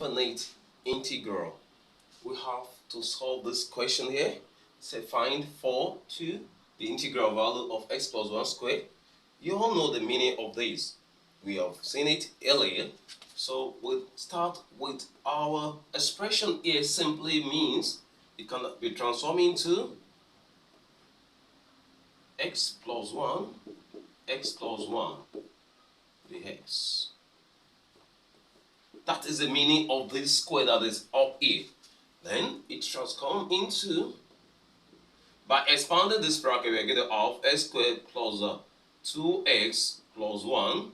infinite integral. We have to solve this question here. Say find 4 to the integral value of x plus 1 squared. You all know the meaning of this. We have seen it earlier. So we'll start with our expression here. Simply means it can be transformed into x plus 1 dx. That is the meaning of this square that is up here. Then it transforms into, by expanding this bracket, we are getting of x squared plus 2x plus 1.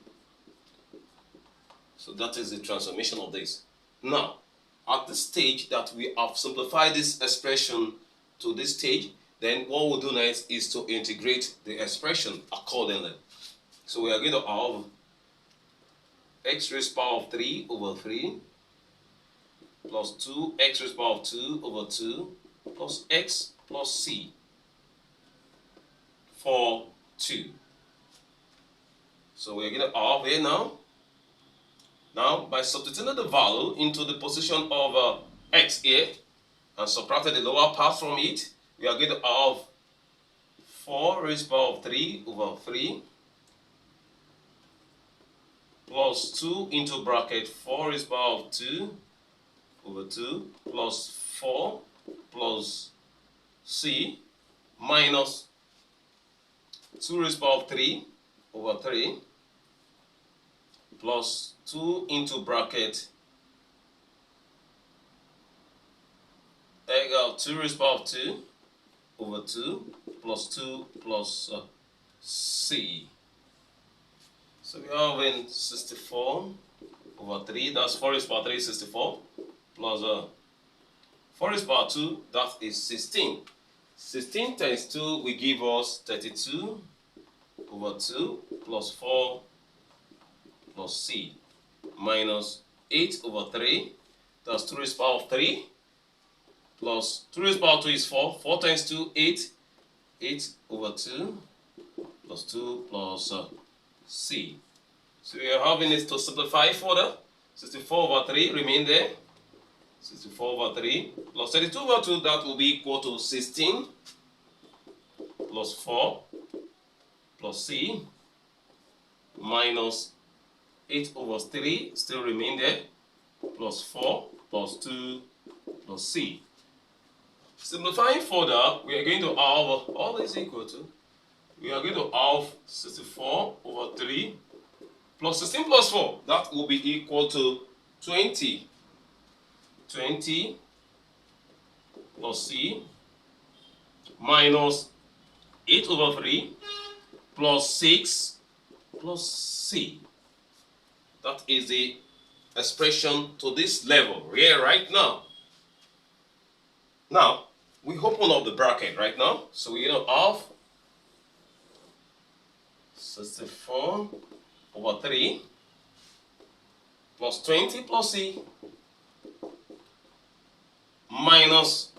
So that is the transformation of this. Now, at this stage that we have simplified this expression to this stage, then what we'll do next is to integrate the expression accordingly. So we are going to have x raised to the power of 3 over 3 plus 2x raised to the power of 2 over 2 plus x plus c for 2. So we are going to have here now. Now, by substituting the value into the position of x here and subtracting the lower part from it, we are going to have 4 raised to the power of 3 over 3 plus 2 into bracket 4 raised to the power of 2 over 2 plus 4 plus c minus 2 raised to the power of 3 over 3 plus 2 into bracket 2 raised to the power of 2 over 2 plus 2 plus c. So we are having 64 over 3, that's 4 raised to the power of 3 is 64, plus 4 raised to the power of 2, that is 16. 16 times 2 will give us 32 over 2 plus 4 plus c minus 8 over 3, that's 2 raised to the power of 3 plus 2 raised to the power of 2 is 4, 4 times 2, 8, 8 over 2 plus 2 plus c. So we are having it to simplify further. 64 over 3 remain there. 64 over 3 plus 32 over 2, that will be equal to 16 plus 4 plus c minus 8 over 3 still remain there, plus 4 plus 2 plus c. Simplifying further, we are going to have all this equal to, we are going to have 64 over 3 plus 16 plus 4, that will be equal to 20. 20 plus c minus 8 over 3 plus 6 plus c. That is the expression to this level here right now. Now, we open up the bracket right now. So we have 64 over 3 plus 20 plus c minus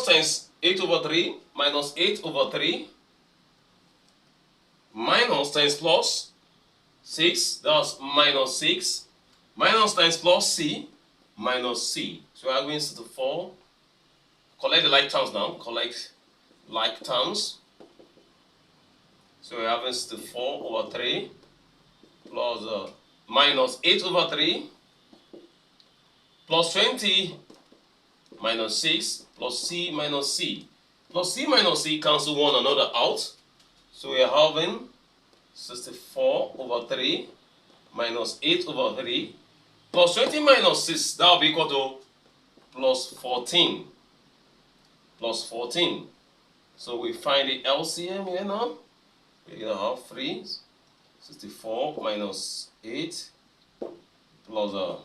times 8 over 3 minus 8 over 3 minus times plus 6, that's minus 6, minus times plus c minus c. So we are going to 4. Collect the like terms now. Collect like terms. So we are having 4 over 3 plus minus 8 over 3 plus 20 minus 6 plus c minus c. Plus c minus c cancel one another out. So we are having 64 over 3 minus 8 over 3 plus 20 minus 6, that will be equal to plus 14. Plus 14. So we find the LCM here now. We're going to have 3. 64 minus 8 plus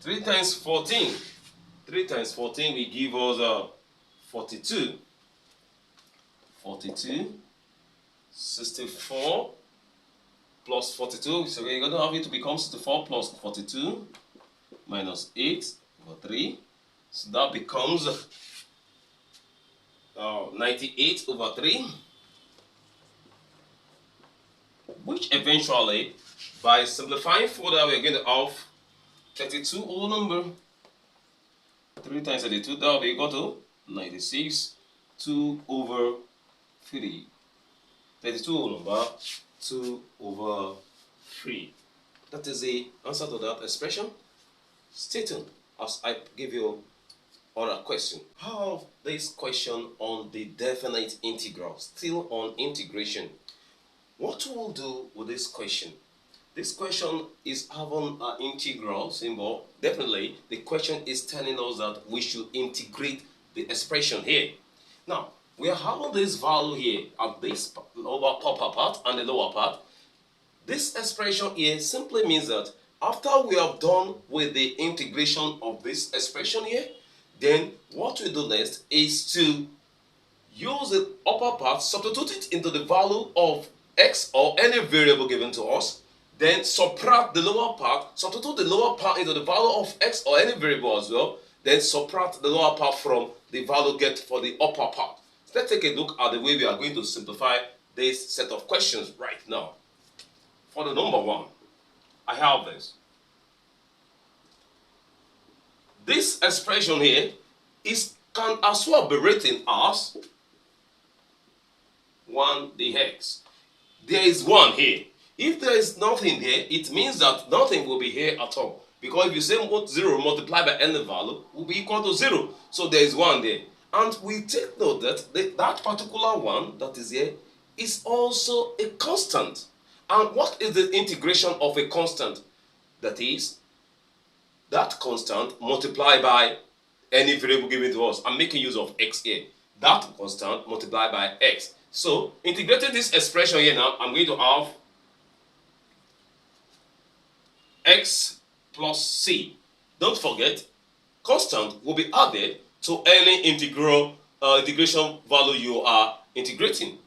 3 times 14. 3 times 14 will give us 42. 42. 64 plus 42. So we're going to have it to become 64 plus 42 minus 8 over 3. So that becomes 98 over 3. Which eventually, by simplifying further, we're going to have 32 whole number. 3 times 32, that will be equal to 96, 2 over 3. 32 whole number, 2 over 3. That is the answer to that expression. Stay tuned as I give you another question. How this question on the definite integral, still on integration. What we'll do with this question? This question is having an integral symbol. Definitely, the question is telling us that we should integrate the expression here. Now, we are having this value here at this upper part and the lower part. This expression here simply means that after we have done with the integration of this expression here, then what we do next is to use the upper part, substitute it into the value of x or any variable given to us, then subtract the lower part, substitute the lower part into the value of x or any variable as well, then subtract the lower part from the value get for the upper part. So let's take a look at the way we are going to simplify this set of questions right now. For the number 1, I have this. This expression here can as well be written as 1 dx. There is 1 here. If there is nothing here, it means that nothing will be here at all. Because if you say 0 multiplied by any value will be equal to 0. So there is 1 there. And we take note that that particular 1 that is here is also a constant. And what is the integration of a constant? That is, that constant multiplied by any variable given to us. I'm making use of x here. That constant multiplied by x. So, integrating this expression here now, I'm going to have x plus c. Don't forget, constant will be added to any integration value you are integrating.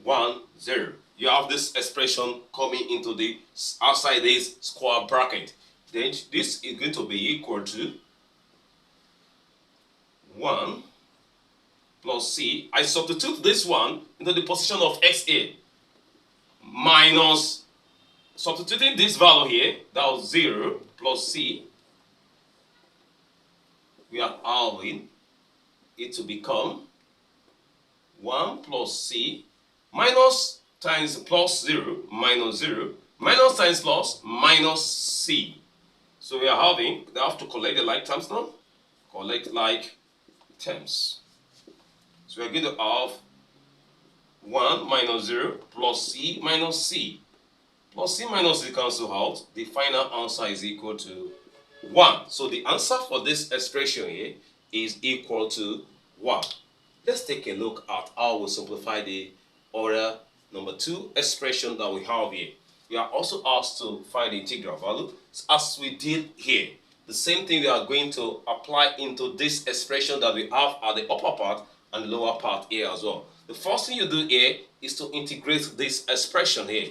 1, 0. You have this expression coming into the outside this square bracket. Then this is going to be equal to 1 plus c. I substitute this one into the position of x here, minus, substituting this value here, that was 0 plus c. We are having it to become 1 plus c minus times plus 0 minus 0 minus times plus minus c. So we are having, they have to collect the like terms now. Collect like terms. So we are going to have 1 minus 0 plus c minus c. Plus c minus c cancel out. The final answer is equal to 1. So the answer for this expression here is equal to 1. Let's take a look at how we simplify the other number 2 expression that we have here. We are also asked to find the integral value as we did here. The same thing we are going to apply into this expression that we have at the upper part and the lower part here as well. The first thing you do here is to integrate this expression here.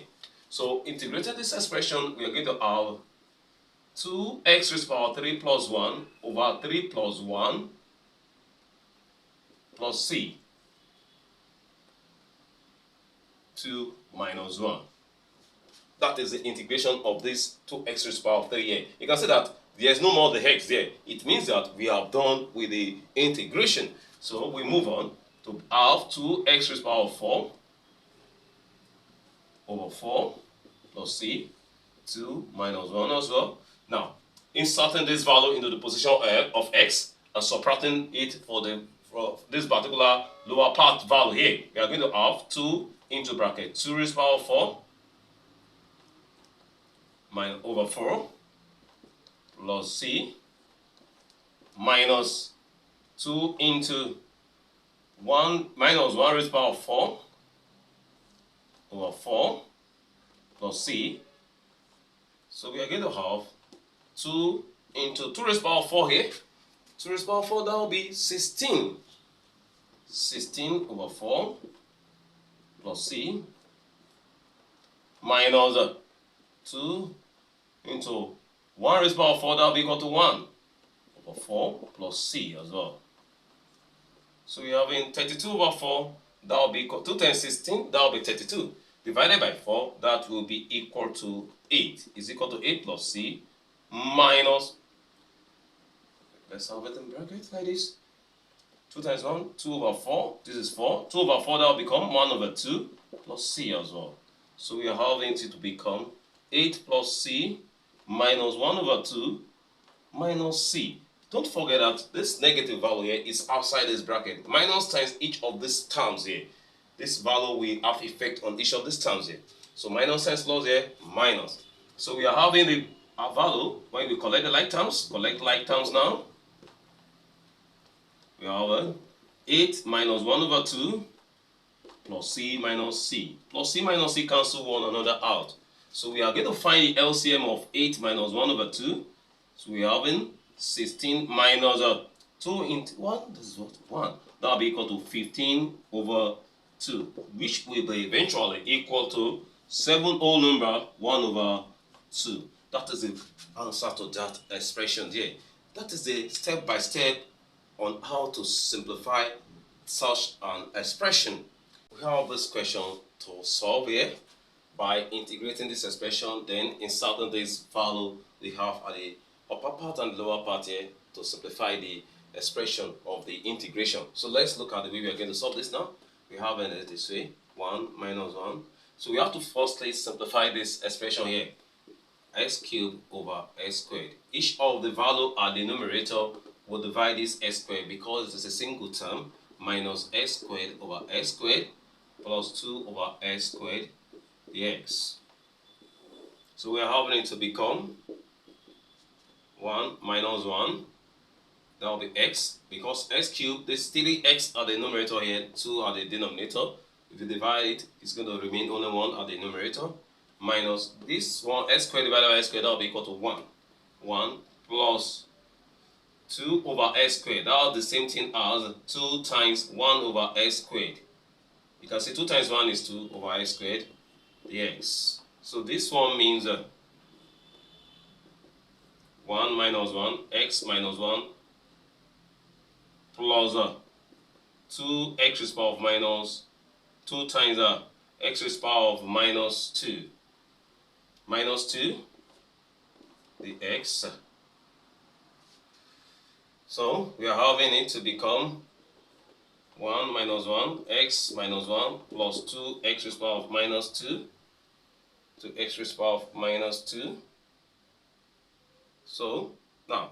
So integrating this expression, we are going to have 2x raised to the power 3 plus 1 over 3 plus 1 plus c. 2 minus 1. That is the integration of this 2x raised to the power 3 here. You can see that there is no more the x there. It means that we have done with the integration. So we move on to have 2x raised to the power 4 over 4 plus c. 2 minus 1 as well. Now, inserting this value into the position of x and subtracting it for this particular lower part value here. We are going to have 2 into bracket 2 raised to the power 4 minus over 4 plus c minus 2 into 1 minus 1 raised to the power 4 over 4 plus c. So we are going to have 2 into 2 raised to the power 4 here. 2 raised to the power 4, that will be 16. 16 over 4 plus c minus 2 into 1 raised to the power 4, that will be equal to 1 over 4 plus c as well. So we have in 32 over 4, that will be equal to 2 times 16, that will be 32. Divided by 4, that will be equal to 8. Is equal to 8 plus c minus, let's have it in bracket like this. 2 times 1, 2 over 4. This is 4. 2 over 4, that will become 1 over 2 plus c as well. So we are having it to become 8 plus c minus 1 over 2 minus c. Don't forget that this negative value here is outside this bracket. Minus times each of these terms here. This value will have effect on each of these terms here. So minus times plus here, minus. So we are having the value when we collect the like terms. Collect like terms now. We have 8 minus 1 over 2 plus c minus c. Plus c minus c cancel one another out. So we are going to find the LCM of 8 minus 1 over 2. So we are having 16 minus 2 into 1. This is what? 1. That will be equal to 15 over 2, which will be eventually equal to 7 whole number 1 over 2. That is the answer to that expression there. That is the step by step on how to simplify such an expression. We have this question to solve here by integrating this expression, then inserting this value we have at the upper part and the lower part here to simplify the expression of the integration. So let's look at the way we are going to solve this now. We have it this way, 1 minus 1. So we have to firstly simplify this expression here. X cubed over x squared. Each of the value at the numerator will divide this x squared because it is a single term, minus x squared over x squared plus 2 over x squared dx. So we are having it to become 1 minus 1. That will be x, because x cubed, there's 3x at the numerator here, 2 at the denominator. If you divide it, it's going to remain only 1 at the numerator. Minus this one, x squared divided by x squared, that will be equal to 1. 1 plus 2 over x squared. That is the same thing as 2 times 1 over x squared. You can see 2 times 1 is 2 over x squared dx. So this one means 1 minus 1, x minus 1 plus 2 x raised to the power of minus 2 times x raised to the power of minus 2. Minus 2 the x. So we are having it to become 1 minus 1, x minus 1 plus 2 x raised to the power of minus 2 to x raised to the power of minus 2. So now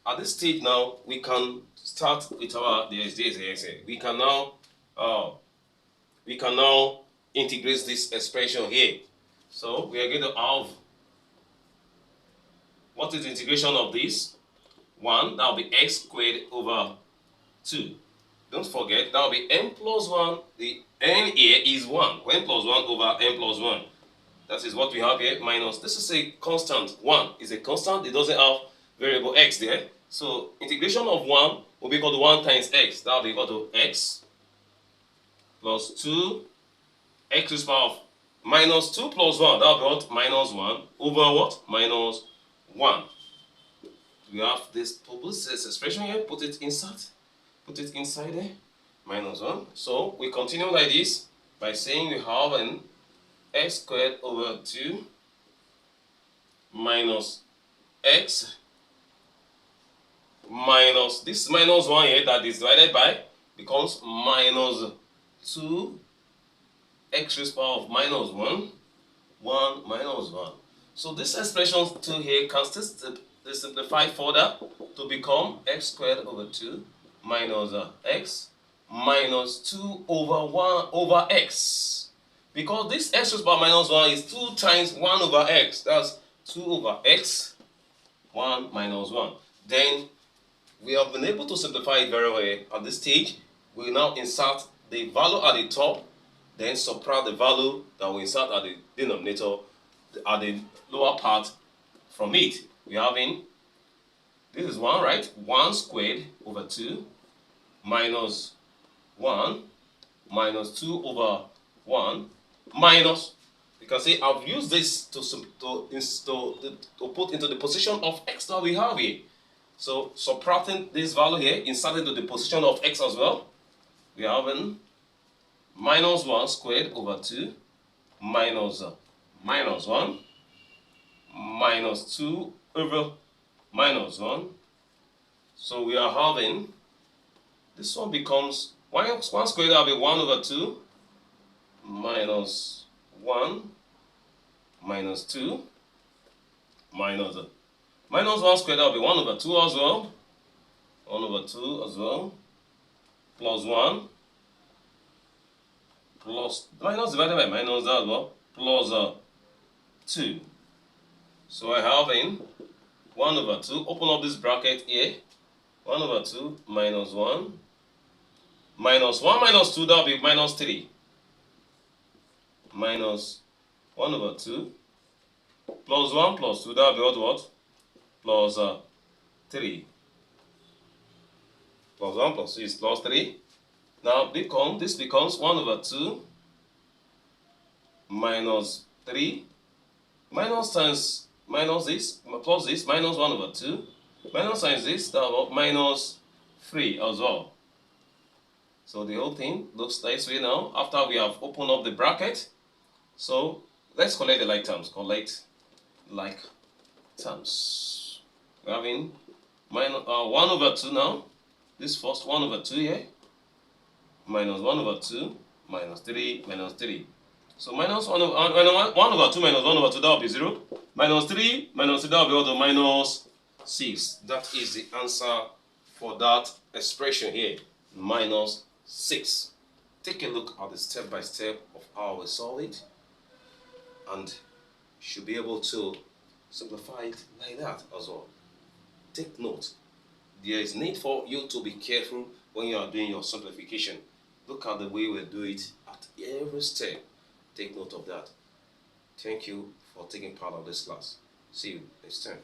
at this stage now we can start with our we can now integrate this expression here. So we are going to have, what is the integration of this? 1, that will be x squared over 2. Don't forget, that will be n plus 1. The n here is 1. n plus 1 over n plus 1. That is what we have here, minus, this is a constant. 1 is a constant. It doesn't have variable x there. So integration of 1 will be equal to 1 times x. That will be equal to x plus 2 x raised to the power of minus 2 plus 1. That will be what? Minus 1 over what? Minus 1. We have this expression here. Put it inside there. Minus 1. So we continue like this by saying we have an x squared over 2 minus x minus this minus 1 here that is divided by becomes minus 2 x raised to the power of minus 1 minus 1. So this expression 2 here can still simplify further to become x squared over 2 minus x minus 2 over 1 over x. Because this x raised to the power minus 1 is 2 times 1 over x. That's 2 over x 1 minus 1. Then we have been able to simplify it very well. At this stage, we will now insert the value at the top, then subtract the value that we insert at the denominator at the lower part from it. We are having, this is 1, right? 1 squared over 2 minus 1 minus 2 over 1 minus, you can see I've used this to put into the position of x that we have here. So subtracting this value here, inserting to the position of x as well, we are having minus 1 squared over 2 minus 1 minus 2 over minus 1. So we are having, this one becomes 1 squared, that will be 1 over 2 minus 1 minus 2 minus 1 squared, that will be 1 over 2 as well. 1 over 2 as well. Plus 1 plus minus divided by minus as well. Plus 2. So I have in 1 over 2. Open up this bracket here. 1 over 2 minus 1. Minus 1 minus 2, that will be minus 3. Minus 1 over 2. Plus 1 plus 2, that will be what? Plus 3. Plus 1 plus 2 is plus 3. Now this becomes 1 over 2 minus 3. Minus times minus this, plus this, minus 1 over 2. Minus times this, that will be minus 3 as well. So the whole thing looks this way now, after we have opened up the bracket. So let's collect the like terms. Collect like terms. We're having 1 over 2 now. This first 1 over 2 here. Minus 1 over 2. Minus 3. Minus 3. So minus 1 over 2 minus 1 over 2, that will be 0. Minus 3 minus 3, that will be also minus 6. That is the answer for that expression here. Minus 6. Take a look at the step by step of how we solve it, and you should be able to simplify it like that as well. Take note, there is need for you to be careful when you are doing your simplification. Look at the way we do it at every step. Take note of that. Thank you for taking part of this class. See you next time.